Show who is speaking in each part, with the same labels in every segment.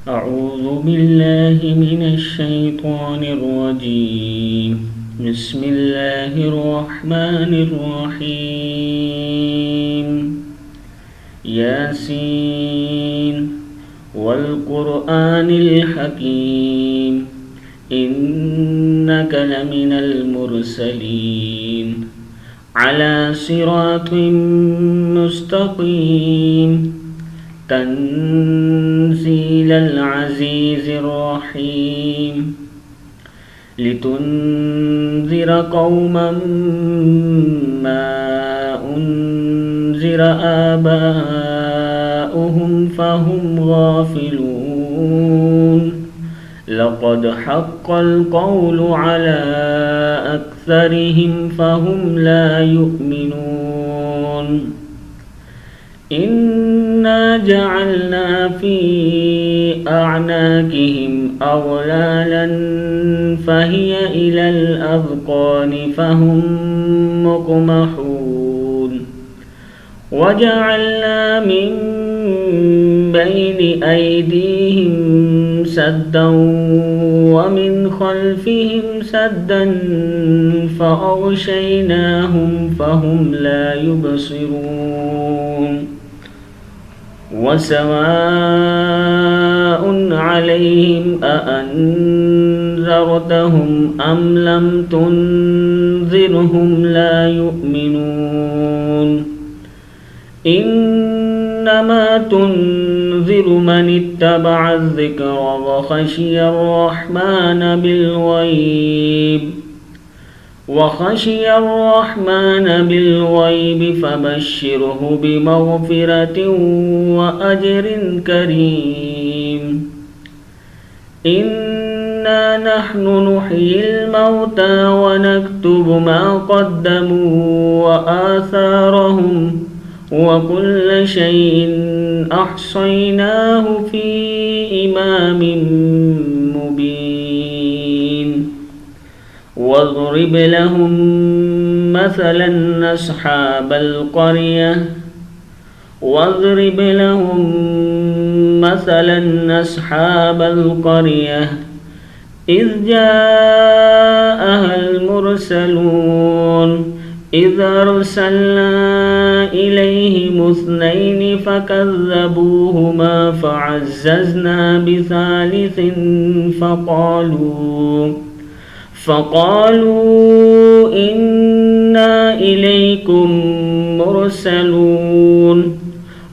Speaker 1: أعوذ بالله من الشيطان الرجيم. بسم الله الرحمن الرحيم. ياسين والقرآن الحكيم إنك لمن المرسلين على صراط مستقيم تنزيل العزيز الرحيم لتنذر قوما ما أنذر آباؤهم فهم غافلون لقد حق القول على أكثرهم فهم لا يؤمنون إنا جعلنا في أعناقهم أغلالا فهي إلى الأذقان فهم مقمحون وجعلنا من بين أيديهم سدا ومن خلفهم سدا فأغشيناهم فهم لا يبصرون وسواء عليهم أأنذرتهم أم لم تنذرهم لا يؤمنون إنما تنذر من اتبع الذكر وخشي الرحمن بالغيب فبشره بمغفرة وأجر كريم إنا نحن نحيي الموتى ونكتب ما قدموا وآثارهم وكل شيء أحصيناه في إمام مبين واضرب لهم مثلا أصحاب القرية إذ جاءها المرسلون إذ أرسلنا إليهم 2 فكذبوهما فعززنا بثالث فقالوا إنا إليكم مرسلون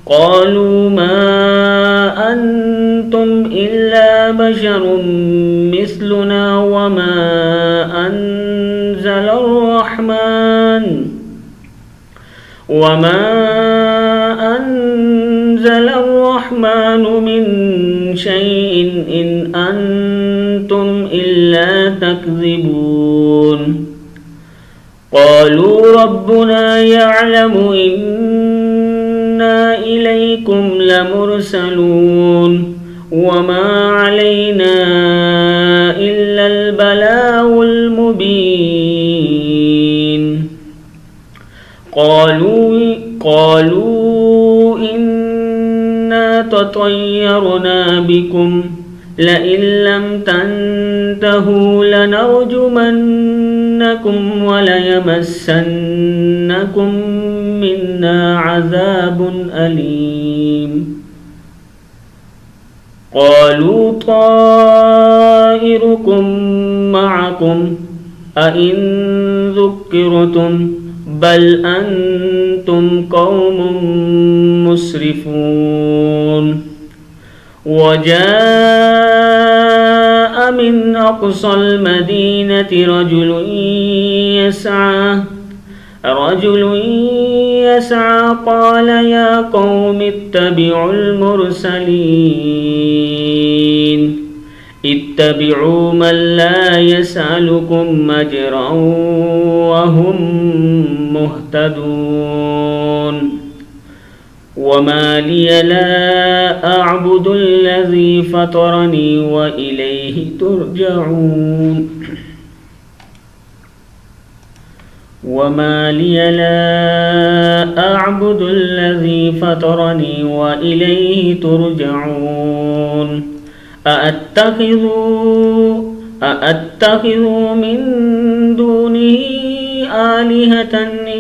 Speaker 1: قالوا ما أنتم إلا بشر مثلنا وما أنزل الرحمن من شيء إن أنتم إلا تكذبون قالوا ربنا يعلم إنا إليكم لمرسلون وما علينا إلا البلاغ المبين قالوا إنا تطيرنا بكم لئن لم تنتهوا لنرجمنكم وليمسنكم منا عذاب أليم قالوا طائركم معكم أئن ذكرتم بل أنتم قوم مسرفون وجاء من أقصى المدينة رجل يسعى قال يا قوم اتبعوا المرسلين اتبعوا من لا يسألكم أجرا وهم مهتدون وما لي لا أعبد الذي فطرني وإليه ترجعون وما لي لا أعبد الذي فطرني وإليه ترجعون أأتخذ من دونه آلهة إن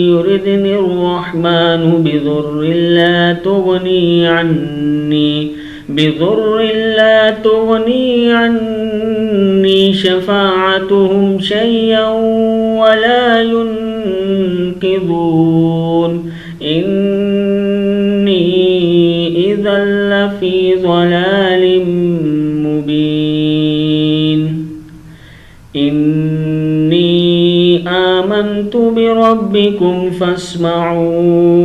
Speaker 1: يردني الرحمن بضر لا تغني عني شفاعتهم شيئا ولا ينقذون إني إذا لفي ضلال مبين إني آمنت بربكم فاسمعون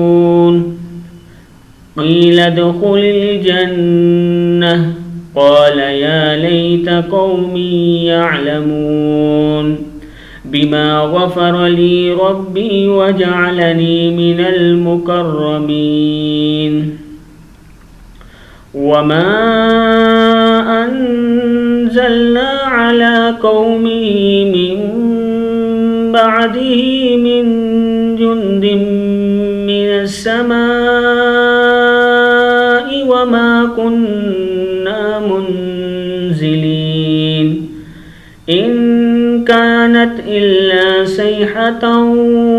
Speaker 1: قيل ادخل الجنة قال يا ليت قومي يعلمون بما غفر لي ربي وجعلني من المكرمين وما أنزلنا على قومه من بعده من جند من السماء وما كنا منزلين إن كانت إلا صيحة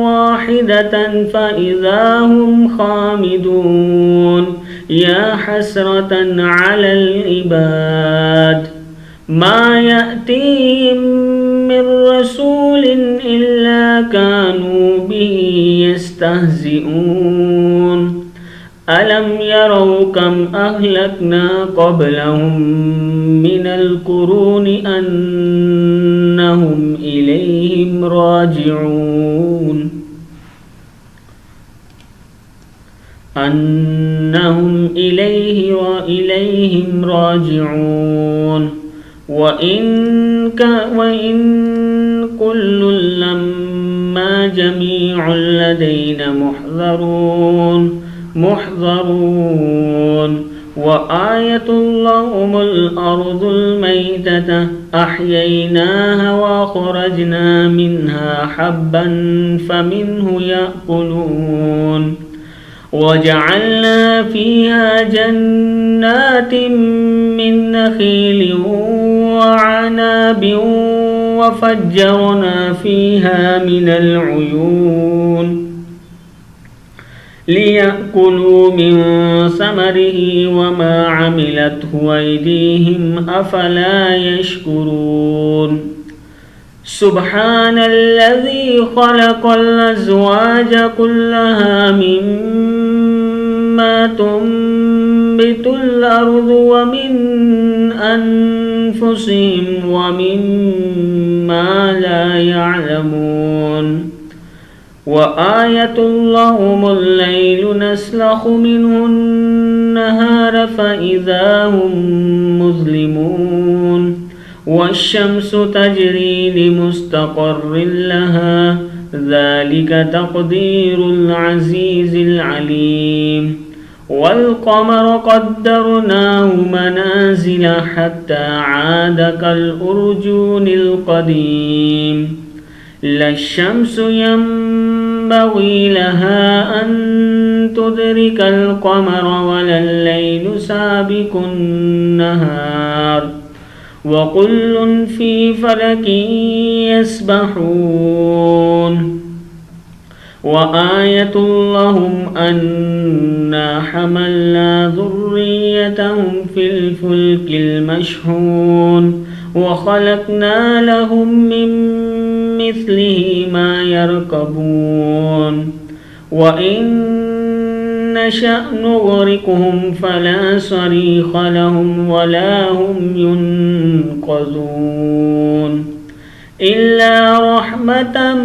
Speaker 1: واحدة فإذا هم خامدون يا حسرة على العباد ما يأتيهم من رسول إلا كانوا به يستهزئون ألم يروا كم أهلكنا قبلهم من القرون أنهم إليهم راجعون وإن كل لما جميع لدينا محضرون وآية لهم الأرض الميتة أحييناها وأخرجنا منها حبا فمنه يأكلون وجعلنا فيها جنات من نخيل وعناب وفجرنا فيها من العيون ليأكلوا من ثمره وما عملته أيديهم أفلا يشكرون سبحان الذي خلق الأزواج كلها مما تنبت الأرض ومن أنفسهم ومما لا يعلمون وآية لهم الليل نسلخ منه النهار فإذا هم مظلمون والشمس تجري لمستقر لها ذلك تقدير العزيز العليم والقمر قدرناه منازل حتى عاد كالأرجون القديم لا الشمس ينبغي لها أن تدرك القمر ولا الليل سابق النهار وكل في فلك يسبحون وآية لهم أنا حملنا ذريتهم في الفلك المشحون وخلقنا لهم من مثله ما يركبون وإن نشأ نغرقهم فلا صريخ لهم ولا هم ينقذون إلا رحمة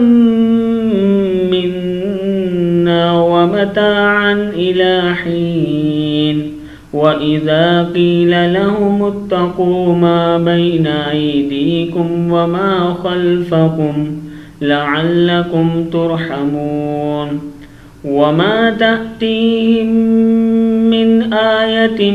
Speaker 1: منا ومتاعا إلى حين وإذا قيل لهم اتقوا ما بين أيديكم وما خلفكم لعلكم ترحمون وما تأتيهم من آية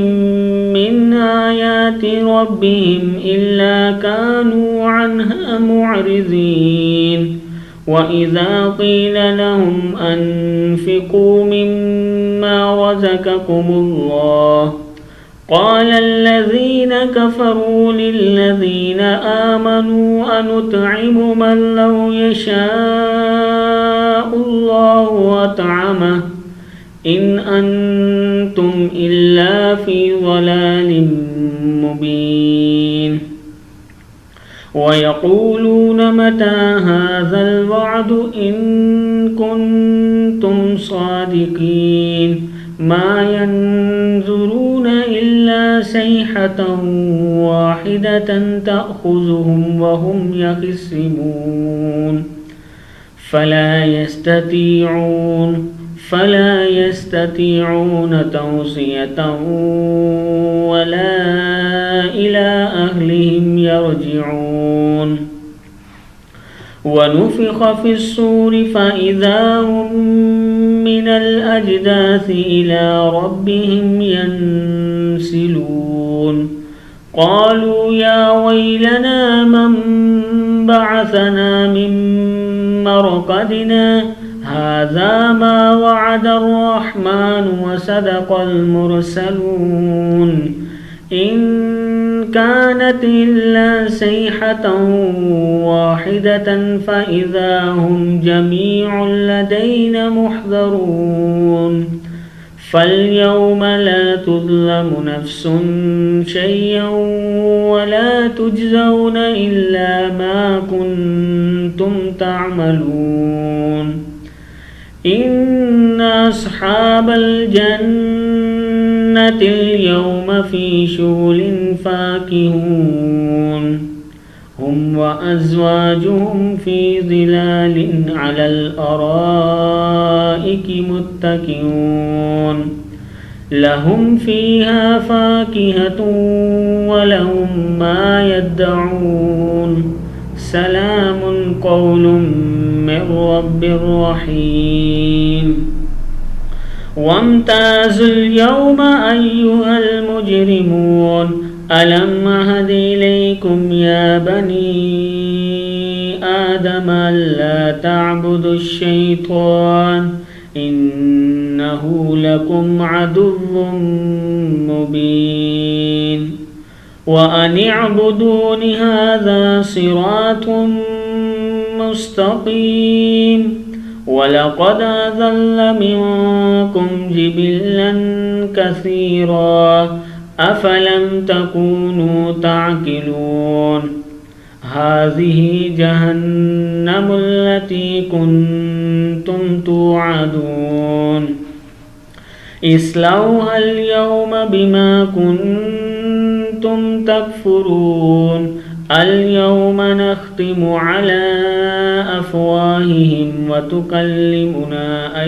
Speaker 1: من آيات ربهم إلا كانوا عنها معرضين وإذا قيل لهم أنفقوا مما رزقكم الله قال الذين كفروا للذين آمنوا أنطعم من لو يشاء الله أطعمه إن أنتم إلا في ضلال مبين ويقولون متى هذا الوعد إن كنتم صادقين ما ينظرون إلا صيحة واحدة تأخذهم وهم يخصمون فلا يستطيعون توصية ولا إلى أهلهم يرجعون ونفخ في الصور فإذا هم من الأجداث إلى ربهم ينسلون قالوا يا ويلنا من بعثنا من مرقدنا هذا ما وعد الرحمن وصدق المرسلون إن كانت إلا صيحة واحدة فإذا هم جميع لدينا محضرون فاليوم لا تظلم نفس شيئا ولا تجزون إلا ما كنتم تعملون إن أصحاب الجنة اليوم في شغل فاكهون هم وأزواجهم في ظلال على الأرائك متكئون لهم فيها فاكهة ولهم ما يدعون سلام قول من رب رحيم وامتازوا اليوم أيها المجرمون ألم أهد إليكم يا بني آدم ألا تعبدوا الشيطان إنه لكم عدو مبين وأن اعبدون هذا صراط مستقيم ولقد أضل منكم جبلا كثيرا أفلم تكونوا تعقلون هذه جهنم التي كنتم توعدون اصلوها اليوم بما كنتم تكفرون اليوم نختم على أفواههم وتكلمنا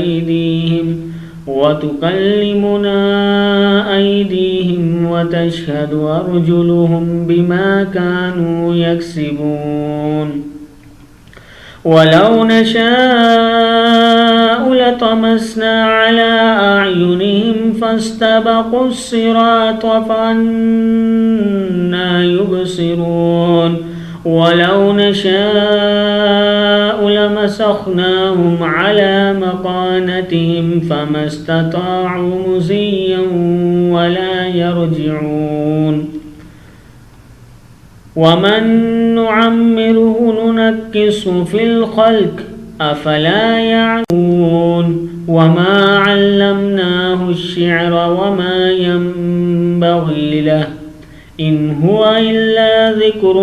Speaker 1: أيديهم وتشهد أرجلهم بما كانوا يكسبون ولو نشاء لطمسنا على أعينهم فاستبقوا الصراط فأنى يبصرون ولو نشاء لمسخناهم على مكانتهم فما استطاعوا مضيا ولا يرجعون ومن نعمره ننكسه في الخلق أفلا يعلمون وما علمناه الشعر وما ينبغي له إن هو إلا ذكر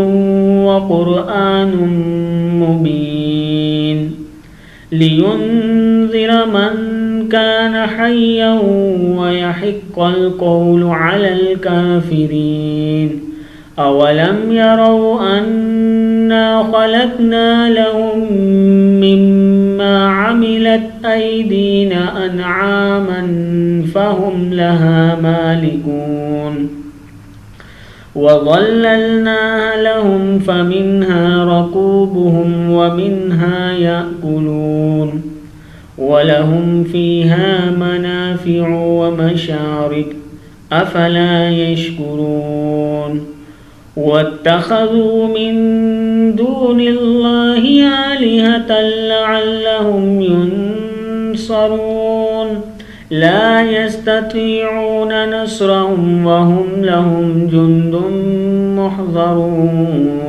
Speaker 1: وقرآن مبين لينذر من كان حيا ويحق القول على الكافرين أولم يروا أنا خلقنا لهم مما عملت أيدينا أنعاما فهم لها مالكون وظللناها لهم فمنها ركوبهم ومنها يأكلون ولهم فيها منافع ومشارب أفلا يشكرون واتخذوا من دون الله آلهة لعلهم ينصرون لا يستطيعون نصرهم وهم لهم جند محضرون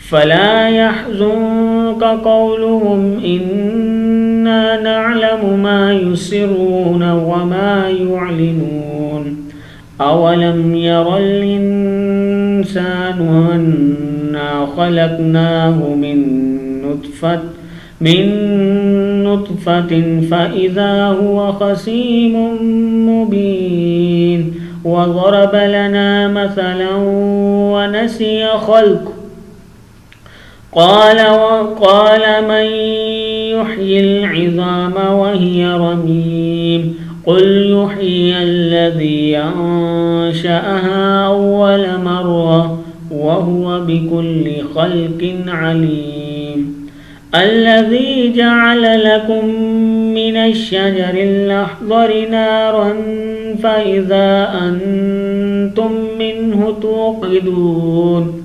Speaker 1: فلا يحزنك قولهم إنا نعلم ما يسرون وما يعلنون أولم ير الإنسان أنا خلقناه من نطفة فإذا هو خصيم مبين وضرب لنا مثلا ونسي خلقه قال من يحيي العظام وهي رميم قل يحيي الذي أنشأها أول مرة وهو بكل خلق عليم الذي جعل لكم من الشجر الأخضر نارا فإذا أنتم منه توقدون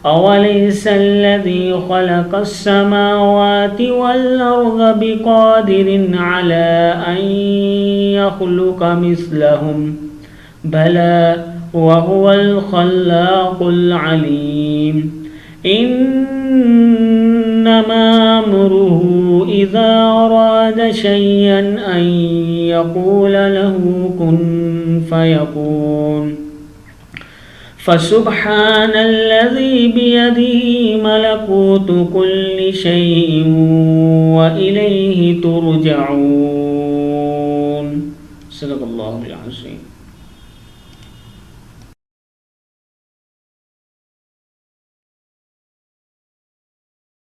Speaker 1: أوليس الذي خلق السماوات والأرض بقادر على أن يخلق مثلهم بلى وهو الخلاق العليم إنما أمره إذا أراد شيئا أن يقول له كن فيكون فسبحان الذي بيده ملكوت كل شيء وإليه ترجعون صدق الله العظيم.